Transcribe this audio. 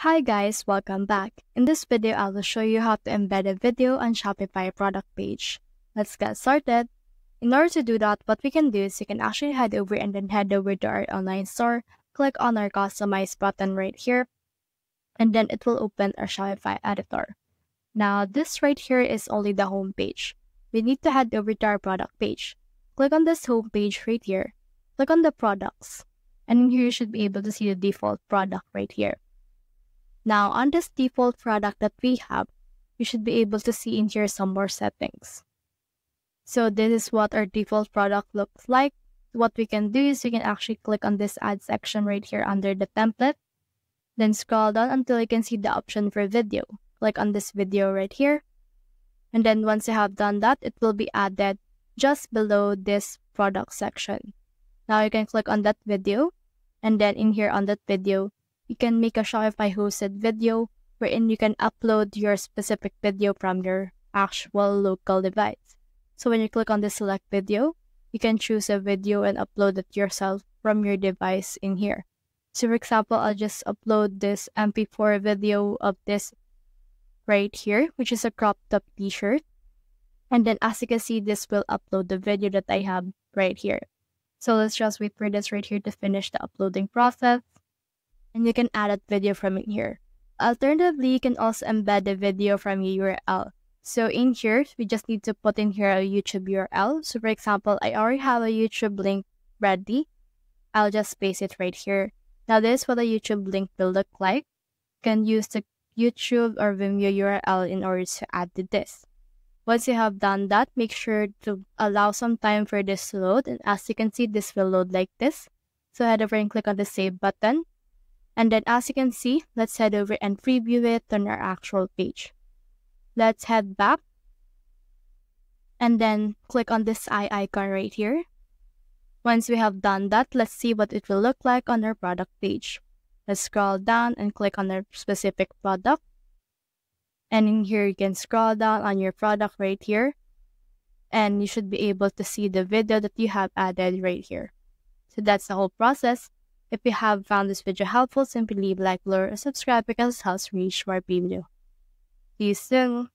Hi guys, welcome back. In this video, I will show you how to embed a video on Shopify product page. Let's get started. In order to do that, what we can do is you can actually head over to our online store, click on our customize button right here, and then it will open our Shopify editor. Now, this right here is only the home page. We need to head over to our product page. Click on this home page right here. Click on the products. And in here, you should be able to see the default product right here. Now, on this default product that we have, you should be able to see in here some more settings. So this is what our default product looks like. What we can do is you can actually click on this add section right here under the template. Then scroll down until you can see the option for video. Click on this video right here. And then once you have done that, it will be added just below this product section. Now you can click on that video. And then in here on that video, you can make a Shopify hosted video wherein you can upload your specific video from your actual local device. So when you click on the select video, you can choose a video and upload it yourself from your device in here. So for example, I'll just upload this MP4 video of this right here, which is a crop top t-shirt. And then as you can see, this will upload the video that I have right here. So let's just wait for this right here to finish the uploading process. And you can add that video from in here. Alternatively, you can also embed the video from your URL. So in here, we just need to put in here a YouTube URL. So for example, I already have a YouTube link ready. I'll just paste it right here. Now this is what a YouTube link will look like. You can use the YouTube or Vimeo URL in order to add to this. Once you have done that, make sure to allow some time for this to load. And as you can see, this will load like this. So head over and click on the save button. And then as you can see, let's head over and preview it on our actual page. Let's head back. And then click on this eye icon right here. Once we have done that, let's see what it will look like on our product page. Let's scroll down and click on our specific product. And in here, you can scroll down on your product right here. And you should be able to see the video that you have added right here. So that's the whole process. If you have found this video helpful, simply leave a like below or subscribe because it helps reach more people. See you soon!